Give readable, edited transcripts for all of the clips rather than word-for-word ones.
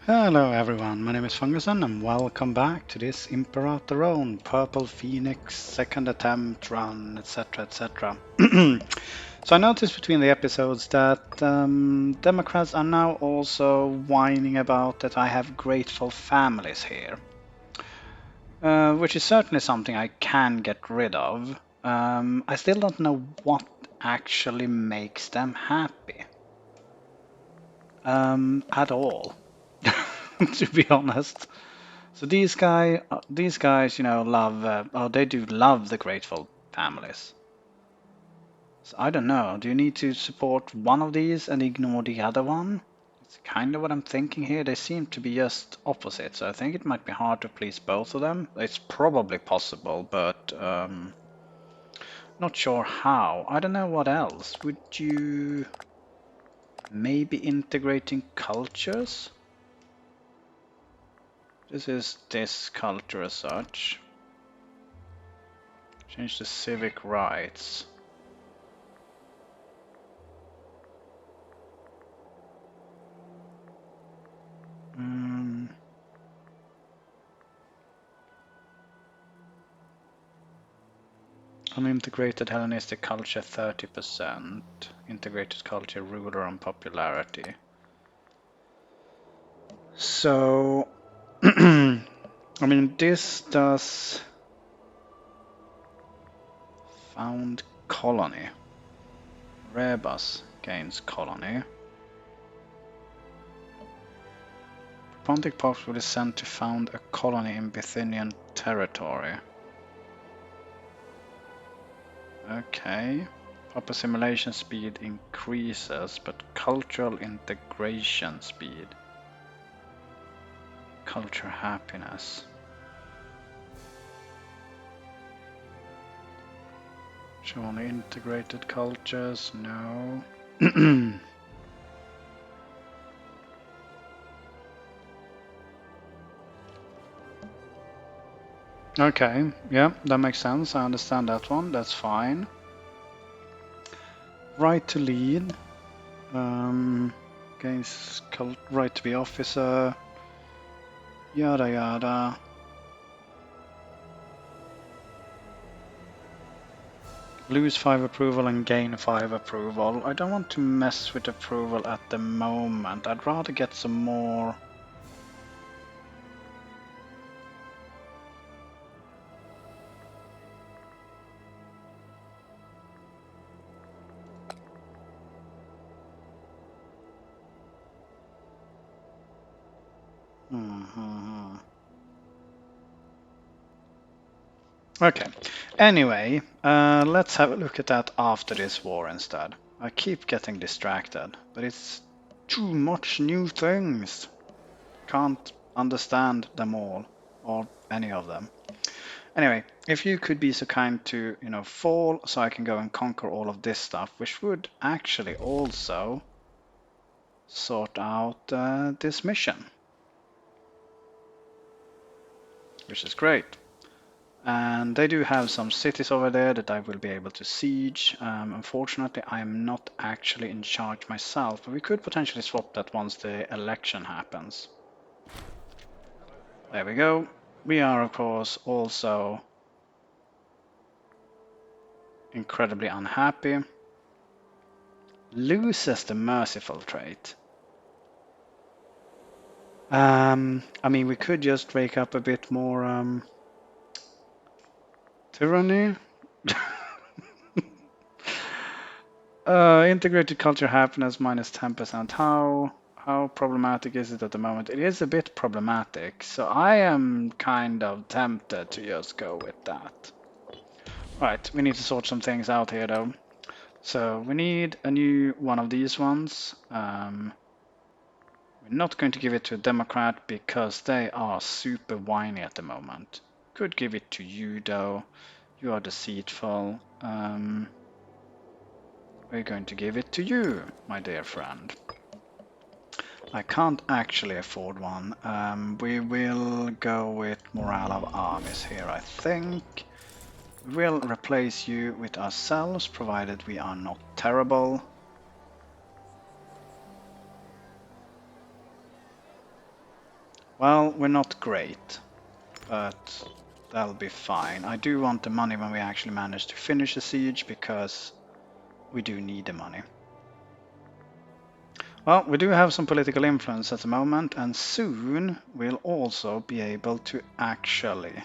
Hello everyone, my name is Funguson and welcome back to this Imperator own Purple Phoenix second attempt run, etc. etc. So I noticed between the episodes that Democrats are now also whining about that I have grateful families here, which is certainly something I can get rid of. I still don't know what actually makes them happy at all, to be honest. So these guys, love. They do love the grateful families. So I don't know. Do you need to support one of these and ignore the other one? It's kind of what I'm thinking here. They seem to be just opposite, so I think it might be hard to please both of them. It's probably possible, but not sure how. I don't know what else. Would you maybe integrating cultures? This is this culture as such. Change the civic rights. Unintegrated Hellenistic culture 30%. Integrated culture ruler on popularity. So, this does found colony. Rebus gains colony. Pontic Pope will be sent to found a colony in Bithynian territory. Okay. Pop assimilation speed increases, but cultural integration speed. Culture happiness. Show only integrated cultures, no. Okay, yeah, that makes sense. I understand that one. That's fine. Right to lead. Gains right to be officer. Yada yada. Lose 5 approval and gain 5 approval. I don't want to mess with approval at the moment. I'd rather get some more. Okay, anyway, let's have a look at that after this war instead. I keep getting distracted, but it's too much new things. Can't understand them all, or any of them. Anyway, if you could be so kind to, fall so I can go and conquer all of this stuff, which would actually also sort out this mission. Which is great. And they do have some cities over there that I will be able to siege. Unfortunately, I am not actually in charge myself, but we could potentially swap that once the election happens. There we go. We are, of course, also incredibly unhappy. Loses the merciful trait. We could just rake up a bit more tyranny. Integrated culture happiness minus 10%. How problematic is it at the moment? It is a bit problematic, so I am kind of tempted to just go with that. Right, we need to sort some things out here though. So we need a new one of these ones. We're not going to give it to a Democrat because they are super whiny at the moment. Could give it to you though. You are deceitful. We're going to give it to you, my dear friend. I can't actually afford one. We will go with morale of armies here, I think. We'll replace you with ourselves, provided we are not terrible. Well, we're not great, but that'll be fine. I do want the money when we actually manage to finish the siege, because we do need the money. Well, we do have some political influence at the moment, and soon we'll also be able to actually...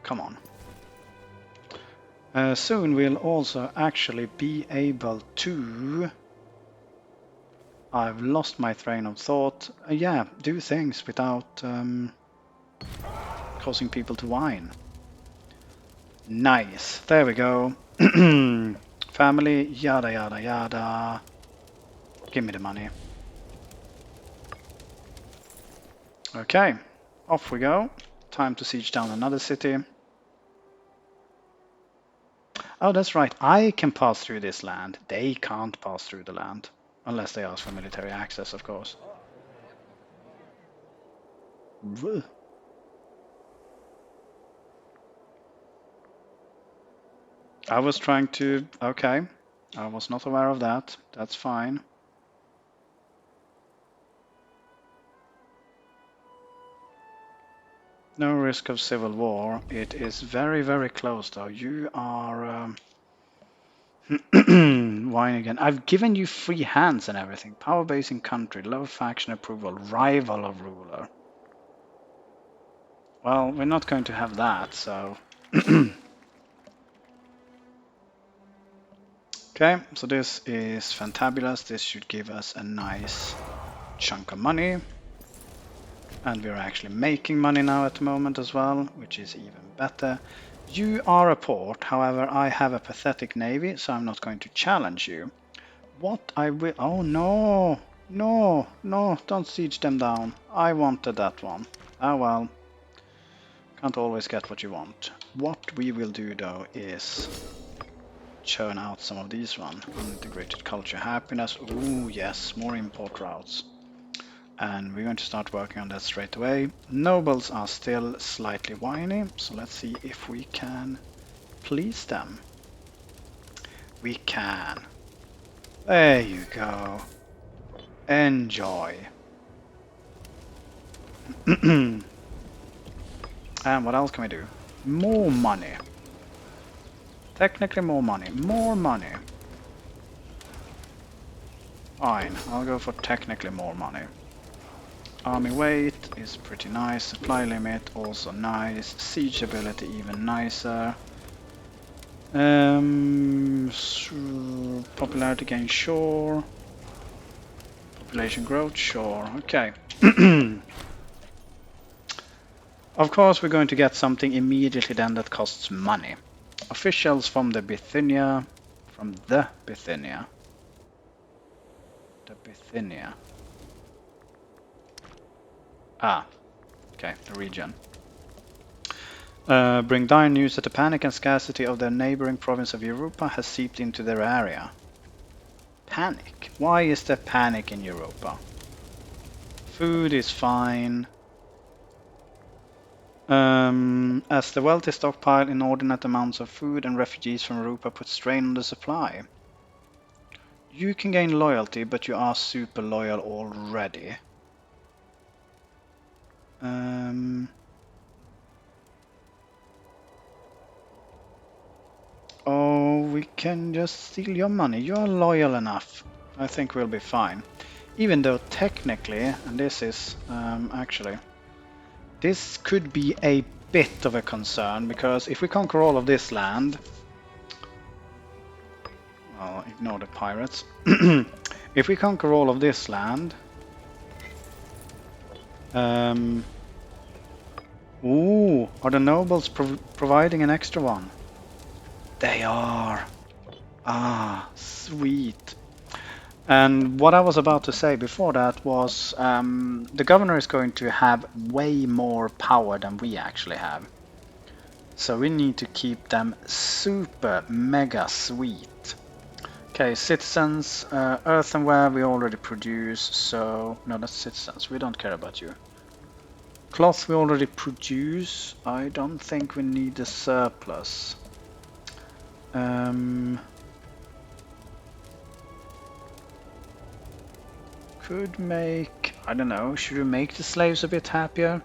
Come on. Soon we'll also actually be able to... I've lost my train of thought. Yeah, do things without causing people to whine. Nice. There we go. Family, yada yada yada. Give me the money. Okay, off we go. Time to siege down another city. Oh, that's right. I can pass through this land. They can't pass through the land. Unless they ask for military access, of course. I was trying to... Okay. I was not aware of that. That's fine. No risk of civil war. It is very, very close, though. You are... Wine again. I've given you free hands and everything. Power base in country. Low faction approval. Rival of ruler. Well, we're not going to have that, so... Okay, so this is fantabulous. This should give us a nice chunk of money. And we're actually making money now at the moment as well, which is even better. You are a port, however, I have a pathetic navy, so I'm not going to challenge you. What I will... Oh no! No! No! Don't siege them down. I wanted that one. Ah well. Can't always get what you want. What we will do though is churn out some of these one. Integrated culture, happiness. Ooh yes, more import routes. And we're going to start working on that straight away. Nobles are still slightly whiny, so let's see if we can please them. We can. There you go. Enjoy. And what else can we do? More money. Technically more money. More money. Fine, I'll go for technically more money. Army weight is pretty nice. Supply limit also nice. Siege ability even nicer. Popularity gain, sure. Population growth, sure. Okay. Of course we're going to get something immediately then that costs money. Officials from the Bithynia. From the Bithynia. The Bithynia. Ah, okay, the region. Bring dire news that the panic and scarcity of the neighboring province of Europa has seeped into their area. Panic? Why is there panic in Europa? Food is fine. As the wealthy stockpile inordinate amounts of food and refugees from Europa put strain on the supply. You can gain loyalty, but you are super loyal already. Oh, we can just steal your money. You're loyal enough. I think we'll be fine. Even though technically, and this is actually, this could be a bit of a concern, because if we conquer all of this land, well, ignore the pirates. If we conquer all of this land, ooh, are the nobles providing an extra one? They are. Ah, sweet. And what I was about to say before that was the governor is going to have way more power than we actually have. So we need to keep them super mega sweet. Okay, citizens, earthenware we already produce, so... No, that's citizens, we don't care about you. Cloth we already produce, I don't think we need a surplus. Could make I don't know, should we make the slaves a bit happier?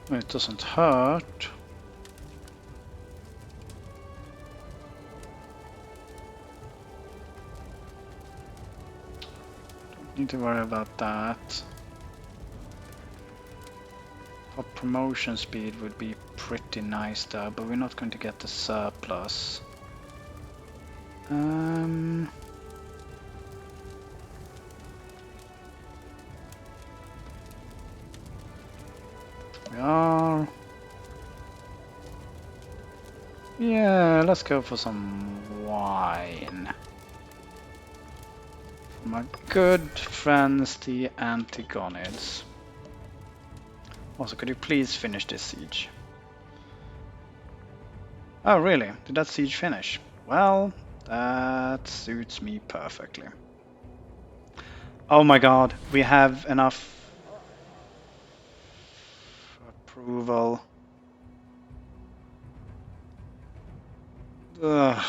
It doesn't hurt. Don't need to worry about that. Our promotion speed would be pretty nice there, but we're not going to get the surplus. We are... Yeah, let's go for some wine. My good friends, the Antigonids. Also, could you please finish this siege? Oh, really? Did that siege finish? Well, that suits me perfectly. Oh my god, we have enough approval. Ugh.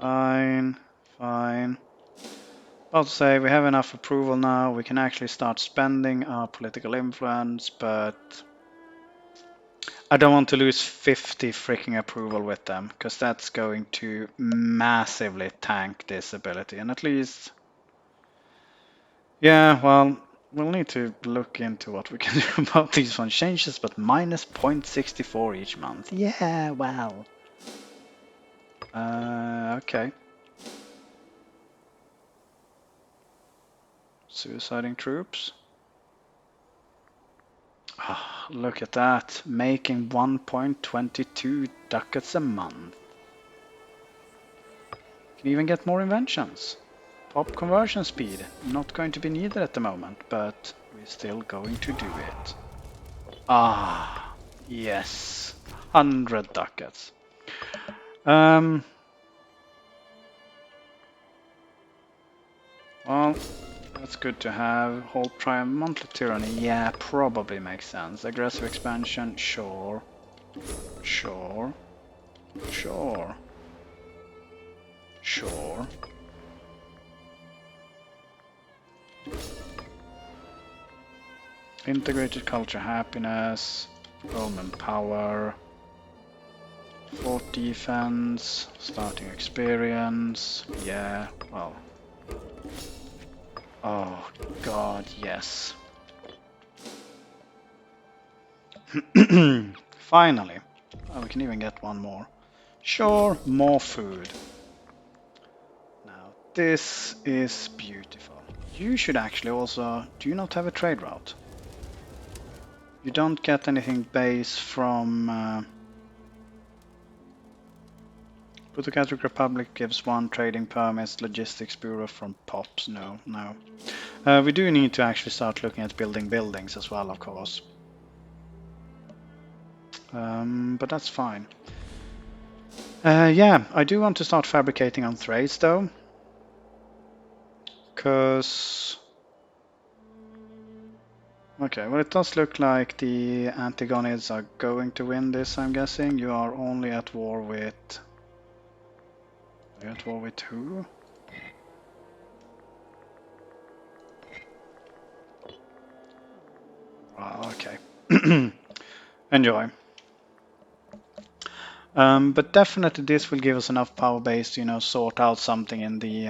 Fine, fine. I'll say we have enough approval now. We can actually start spending our political influence, but I don't want to lose 50 freaking approval with them, because that's going to massively tank this ability. And at least, yeah, well, we'll need to look into what we can do about these one changes, but minus 0.64 each month. Yeah, well. Okay. Suiciding troops. Oh, look at that, making 1.22 ducats a month. Can even get more inventions. Pop conversion speed, not going to be needed at the moment, but we're still going to do it. Ah, yes, 100 ducats. Well, that's good to have. Hold triumph, monthly tyranny, yeah, probably makes sense. Aggressive expansion, sure. Sure. Sure. Sure. Integrated culture, happiness, Roman power, fort defense, starting experience, yeah, well. Oh god, yes. Finally. Oh, we can even get one more. Sure, more food. Now, this is beautiful. You should actually also... Do you not have a trade route? You don't get anything base from... Plutocratic Republic gives 1 trading permits, logistics bureau from POPs. No, no. We do need to actually start looking at building buildings as well, of course. But that's fine. Yeah, I do want to start fabricating on Thrace though. Because... Okay, well it does look like the Antigonids are going to win this, I'm guessing. You are only at war with... Are you at war with who? Oh, okay. Enjoy. But definitely this will give us enough power base to, you know, sort out something in the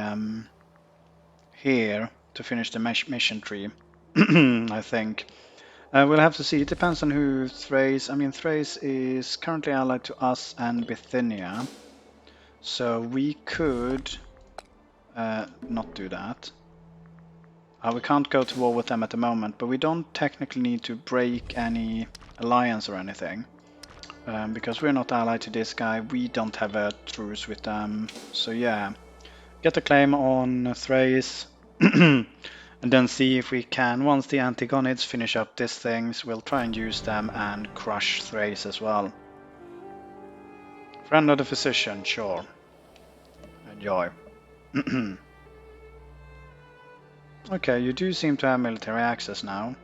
here to finish the mission tree. I think. We'll have to see. It depends on who Thrace... I mean, Thrace is currently allied to us and Bithynia. So we could not do that. We can't go to war with them at the moment, but we don't technically need to break any alliance or anything. Because we're not allied to this guy, we don't have a truce with them. So yeah, get a claim on Thrace. And then see if we can, once the Antigonids finish up these things, we'll try and use them and crush Thrace as well. Friend of the Physician, sure. Enjoy. Okay, you do seem to have military access now.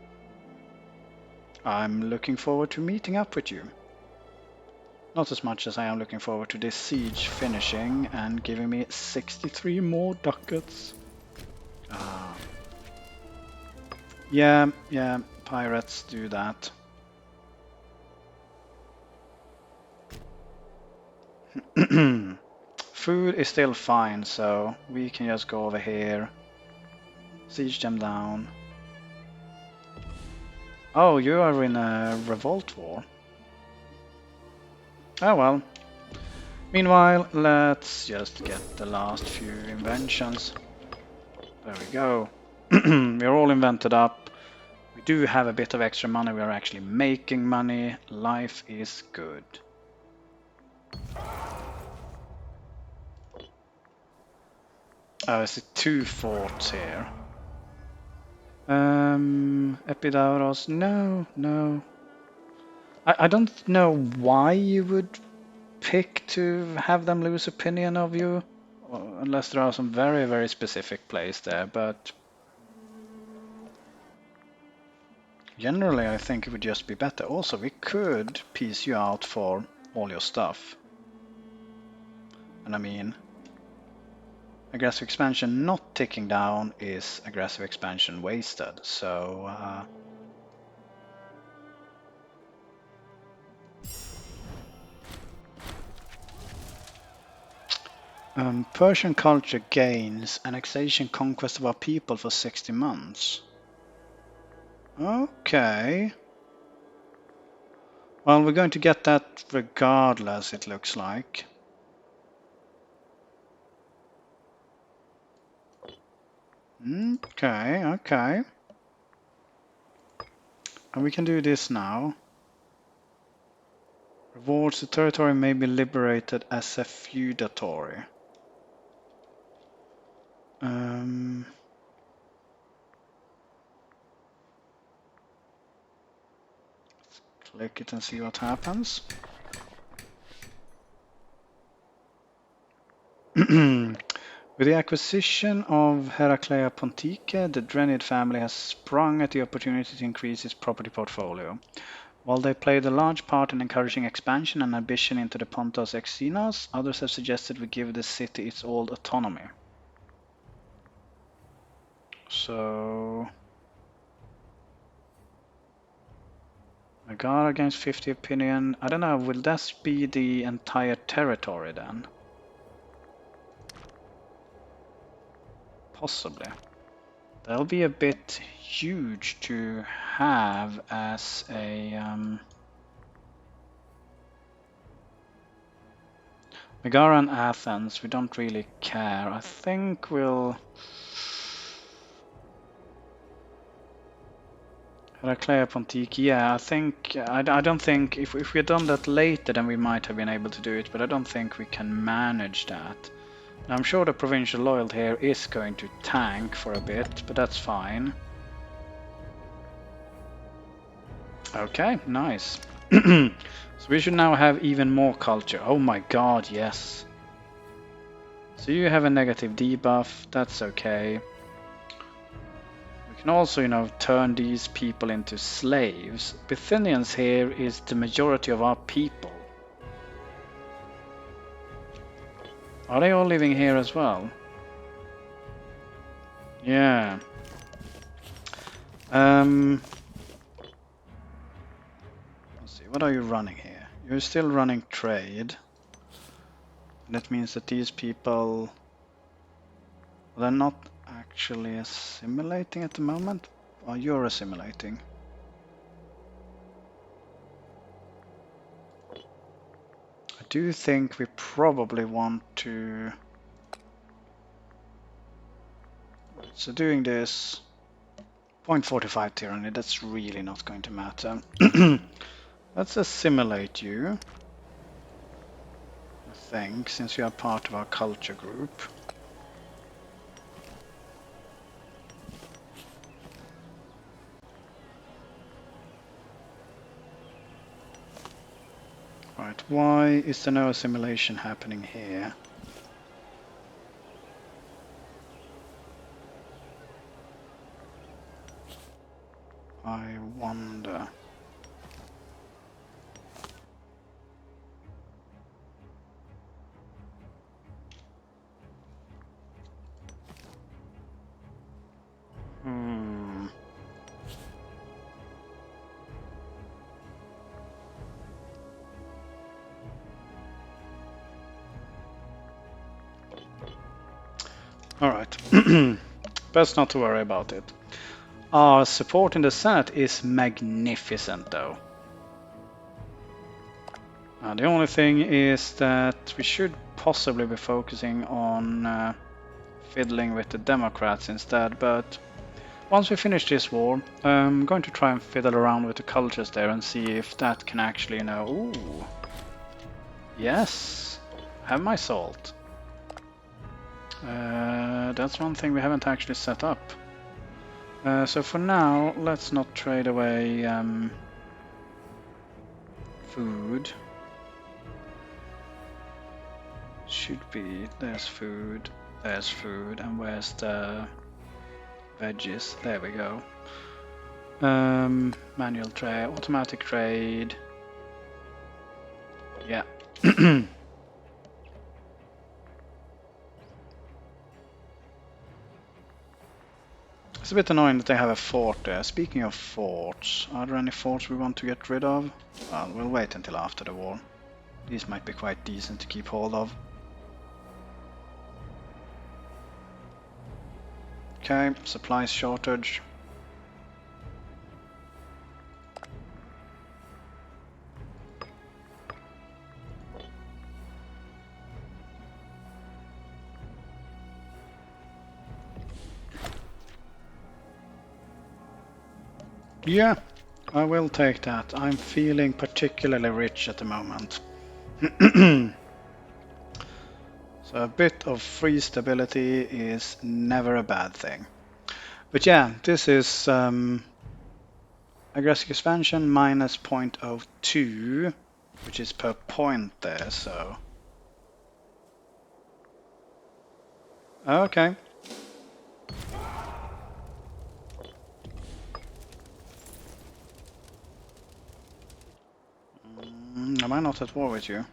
I'm looking forward to meeting up with you. Not as much as I am looking forward to this siege finishing and giving me 63 more ducats. Yeah, pirates do that. Food is still fine, so we can just go over here, siege them down. Oh, you are in a revolt war. Oh well. Meanwhile, let's just get the last few inventions. There we go. We're all invented up. We do have a bit of extra money. We are actually making money. Life is good. Oh, is it 2 forts here? Epidaurus? No. I don't know why you would pick to have them lose opinion of you, unless there are some very, very specific plays there, but generally I think it would just be better. Also, we could piece you out for all your stuff. And I mean, aggressive expansion not ticking down is aggressive expansion wasted, so Persian culture gains annexation conquest of our people for 60 months. Okay. Well, we're going to get that regardless, it looks like. Okay. And we can do this now. Rewards the territory may be liberated as a feudatory. Click it and see what happens. With the acquisition of Heraclea Pontique, the Drenid family has sprung at the opportunity to increase its property portfolio. While they played a large part in encouraging expansion and ambition into the Pontos Exynos, others have suggested we give the city its old autonomy. So... Megara gains 50 opinion. I don't know, will that be the entire territory then? Possibly. That'll be a bit huge to have as a... Megara and Athens, we don't really care. I think we'll... Heraclea Pontique, yeah, I think... I don't think... If we had done that later, then we might have been able to do it, but I don't think we can manage that. Now, I'm sure the provincial loyalty here is going to tank for a bit, but that's fine. Okay, nice. So we should now have even more culture. Oh my god, yes. So you have a negative debuff, that's okay. We can also, you know, turn these people into slaves. Bithynians here is the majority of our people. Are they all living here as well? Yeah. Let's see, what are you running here? You're still running trade. That means that these people... They're not actually assimilating at the moment. Or you're assimilating. I do think we probably want to... So doing this... 0.45 tyranny, that's really not going to matter. Let's assimilate you. I think, since you are part of our culture group. Right, why is there no assimilation happening here? I wonder. Best not to worry about it. Our support in the Senate is magnificent, though. The only thing is that we should possibly be focusing on fiddling with the Democrats instead, but once we finish this war, I'm going to try and fiddle around with the cultures there and see if that can actually, ooh, yes, have my salt. That's one thing we haven't actually set up. So for now, let's not trade away food. Should be, there's food, and where's the veggies? There we go. Manual trade, automatic trade. Yeah. It's a bit annoying that they have a fort there. Speaking of forts, are there any forts we want to get rid of? Well, we'll wait until after the war. These might be quite decent to keep hold of. Okay, supplies shortage. Yeah, I will take that. I'm feeling particularly rich at the moment. So a bit of free stability is never a bad thing. But yeah, this is aggressive expansion minus 0.02, which is per point there, so... Okay. Am I not at war with you?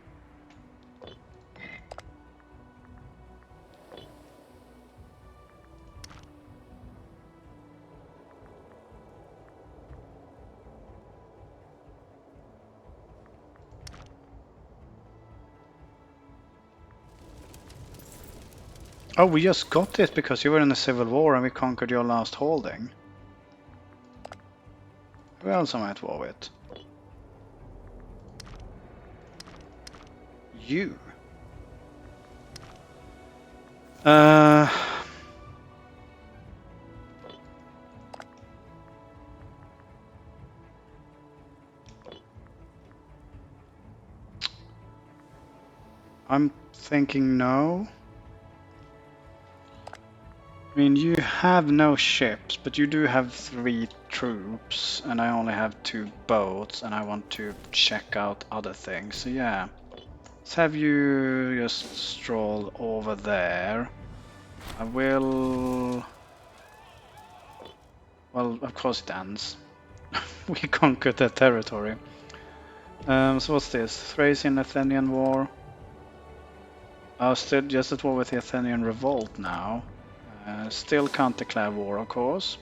Oh, we just got it because you were in a civil war and we conquered your last holding. Who else am I at war with? You. I'm thinking no. I mean, you have no ships, but you do have 3 troops, and I only have 2 boats, and I want to check out other things. So yeah, let's have you just stroll over there. I will... Well, of course it ends. We conquered that territory. So what's this? Thracian-Athenian War. Oh, still just at war with the Athenian Revolt now. Still can't declare war, of course.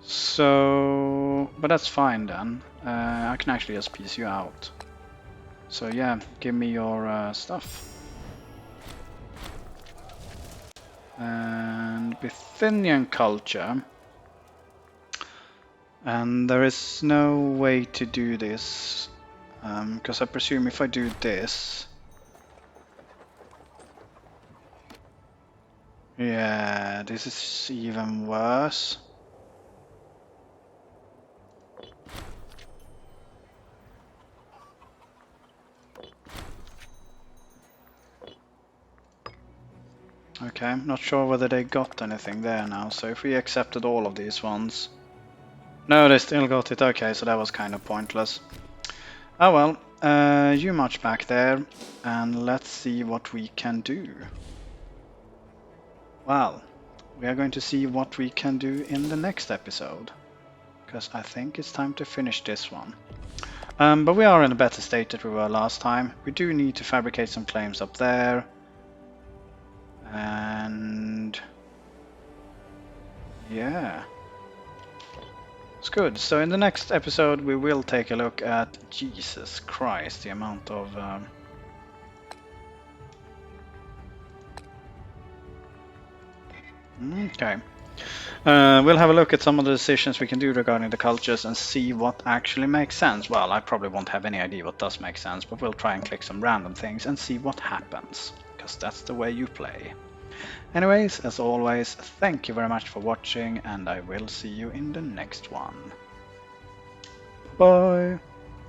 So, but that's fine then. I can actually just piece you out. So yeah, give me your stuff. And Bithynian culture. And there is no way to do this. Because I presume if I do this... Yeah, this is even worse. Okay, not sure whether they got anything there now, so if we accepted all of these ones... No, they still got it, okay, so that was kind of pointless. Oh well, you march back there, and let's see what we can do. Well, we are going to see what we can do in the next episode, because I think it's time to finish this one. But we are in a better state than we were last time. We do need to fabricate some claims up there. And... yeah. It's good. So in the next episode we will take a look at... Jesus Christ, the amount of... Okay. We'll have a look at some of the decisions we can do regarding the cultures and see what actually makes sense. Well, I probably won't have any idea what does make sense, but we'll try and click some random things and see what happens, because that's the way you play. Anyways, as always, thank you very much for watching, and I will see you in the next one. Bye!